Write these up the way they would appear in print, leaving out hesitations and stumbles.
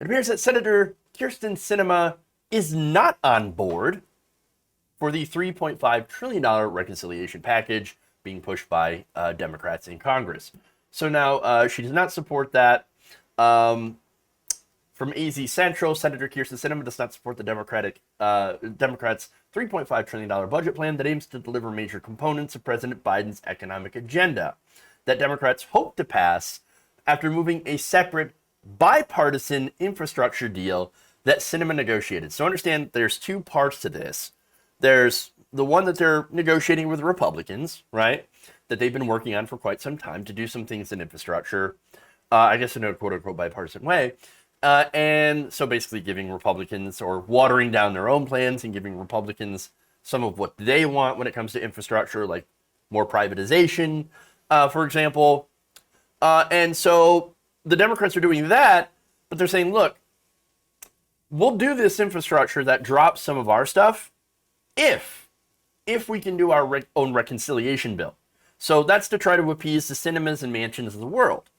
It appears that Senator Kyrsten Sinema is not on board for the $3.5 trillion reconciliation package being pushed by Democrats in Congress. So now she does not support that. From AZ Central, Senator Kyrsten Sinema does not support the Democrats' $3.5 trillion budget plan that aims to deliver major components of President Biden's economic agenda that Democrats hope to pass after moving a separate bipartisan infrastructure deal that Sinema negotiated. So understand there's two parts to this. There's the one that they're negotiating with Republicans, right? That they've been working on for quite some time to do some things in infrastructure, I guess in a quote unquote bipartisan way. And so basically giving Republicans or watering down their own plans and giving Republicans some of what they want when it comes to infrastructure, like more privatization, for example. And so the Democrats are doing that, but they're saying, look, we'll do this infrastructure that drops some of our stuff if we can do our own reconciliation bill. So that's to try to appease the Sinemas and Mansions of the world.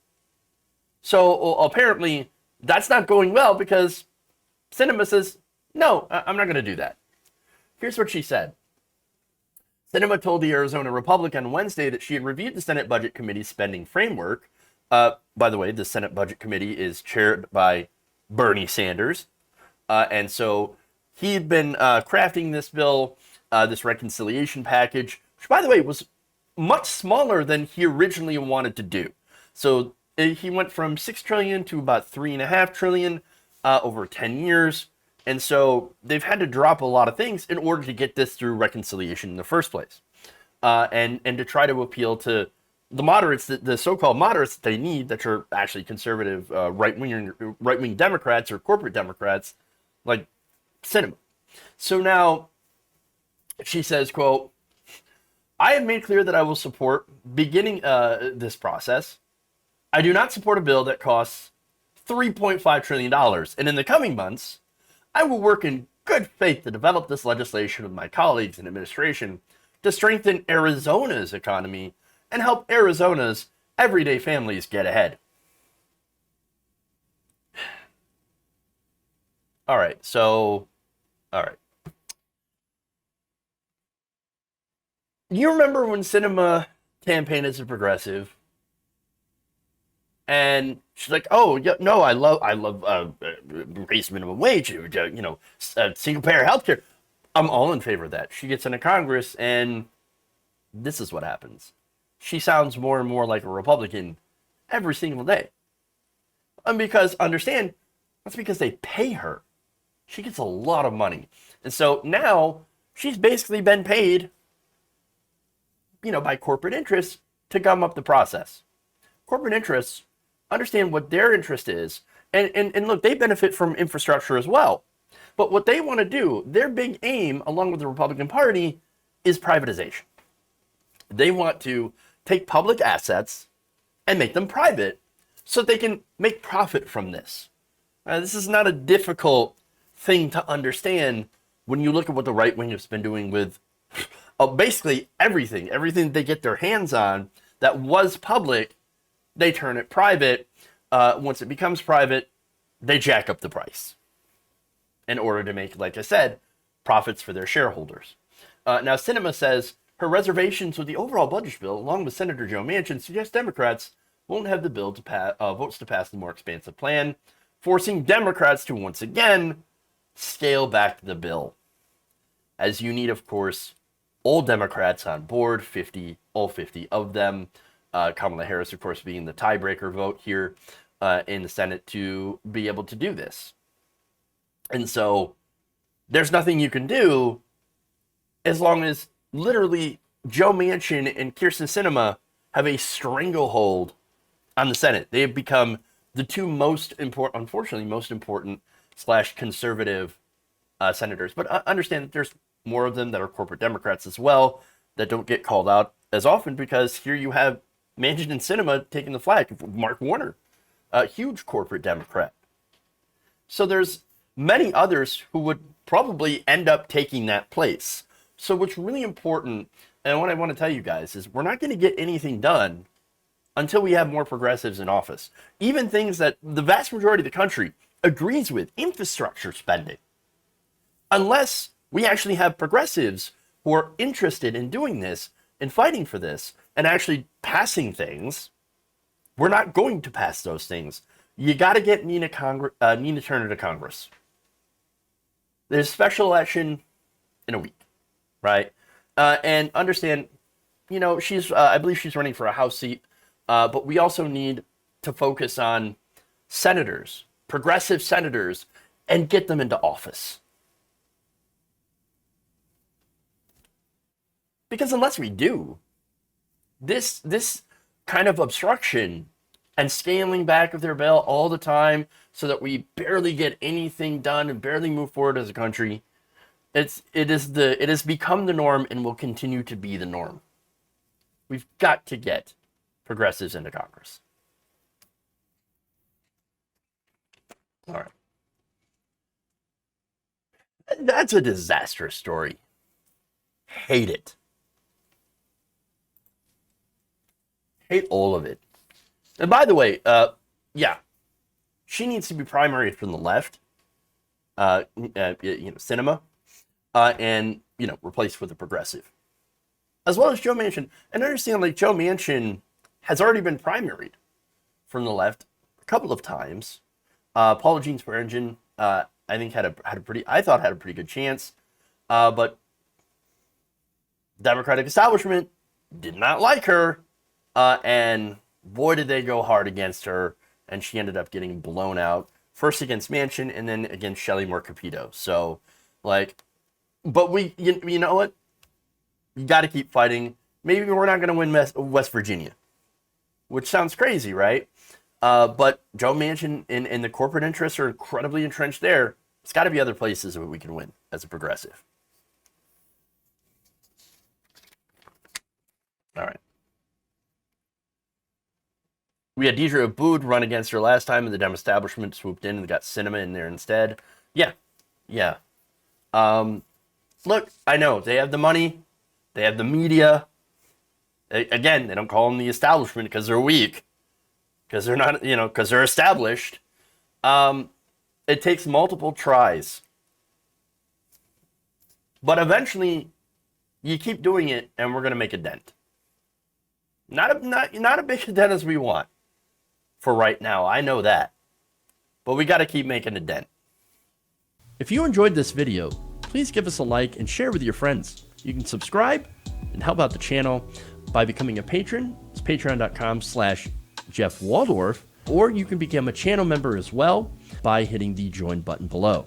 So apparently that's not going well because Sinema says, no, I'm not going to do that. Here's what she said. Sinema told the Arizona Republic on Wednesday that she had reviewed the Senate Budget Committee's spending framework. By the way, the Senate Budget Committee is chaired by Bernie Sanders. And so he had been crafting this bill, this reconciliation package, which, by the way, was much smaller than he originally wanted to do. So he went from $6 trillion to about $3.5 trillion over 10 years. And so they've had to drop a lot of things in order to get this through reconciliation in the first place. And to try to appeal to the moderates, the so-called moderates that they need, that are actually conservative right-wing Democrats or corporate Democrats like Sinema. So now she says, quote, I have made clear that I will support beginning this process. I do not support a bill that costs $3.5 trillion. And in the coming months, I will work in good faith to develop this legislation with my colleagues in administration to strengthen Arizona's economy and help Arizona's everyday families get ahead. All right. You remember when Sinema campaigned as a progressive? And she's like, "Oh, yeah, no, I love raise minimum wage, single payer healthcare. I'm all in favor of that." She gets into Congress, and this is what happens. She sounds more and more like a Republican every single day. And understand, that's because they pay her. She gets a lot of money, and so now she's basically been paid, by corporate interests to gum up the process. Corporate interests understand what their interest is. And look, they benefit from infrastructure as well. But what they want to do, their big aim, along with the Republican Party, is privatization. They want to take public assets and make them private so they can make profit from this. This is not a difficult thing to understand when you look at what the right wing has been doing with basically everything they get their hands on that was public. They turn it private. Once it becomes private, they jack up the price in order to make, like I said, profits for their shareholders. Now, Sinema says her reservations with the overall budget bill, along with Senator Joe Manchin, suggest Democrats won't have the bill to votes to pass the more expansive plan, forcing Democrats to once again scale back the bill. As you need, of course, all Democrats on board, all 50 of them. Kamala Harris, of course, being the tiebreaker vote here in the Senate to be able to do this. And so there's nothing you can do as long as literally Joe Manchin and Kyrsten Sinema have a stranglehold on the Senate. They have become the two most important / conservative senators. But understand that there's more of them that are corporate Democrats as well that don't get called out as often, because here you have Manchin and Sinema taking the flag. Mark Warner, a huge corporate Democrat. So there's many others who would probably end up taking that place. So what's really important, and what I want to tell you guys, is we're not going to get anything done until we have more progressives in office. Even things that the vast majority of the country agrees with infrastructure spending. Unless we actually have progressives who are interested in doing this and fighting for this and actually passing things, we're not going to pass those things. You got to get Nina Turner to Congress. There's a special election in a week, right? And understand, she's I believe she's running for a House seat, but we also need to focus on senators, progressive senators, and get them into office. Because unless we do, this kind of obstruction and scaling back of their bill all the time so that we barely get anything done and barely move forward as a country, it has become the norm and will continue to be the norm. We've got to get progressives into Congress. All right. That's a disastrous story. Hate it. Hate all of it. And by the way, yeah, she needs to be primaried from the left, Sinema, and replaced with a progressive, as well as Joe Manchin. And understand, like, Joe Manchin has already been primaried from the left a couple of times. Paula Jean Swearengin, I think had a pretty good chance, but Democratic establishment did not like her, and boy did they go hard against her, and she ended up getting blown out, first against Manchin and then against Shelley Moore Capito. So, but you know what? You got to keep fighting. Maybe we're not going to win West Virginia, which sounds crazy, right? But Joe Manchin and the corporate interests are incredibly entrenched there. It's got to be other places where we can win as a progressive. All right. We had Deidre Abood run against her last time, and the Dem establishment swooped in and got Sinema in there instead. Yeah. Look, I know they have the money, they have the media. Again, they don't call them the establishment because they're weak, because they're not, because they're established. It takes multiple tries, but eventually, you keep doing it, and we're gonna make a dent. Not a big dent as we want for right now. I know that, but we got to keep making a dent. If you enjoyed this video, please give us a like and share with your friends. You can subscribe and help out the channel by becoming a patron. It's patreon.com/Jeff Waldorf, or you can become a channel member as well by hitting the join button below.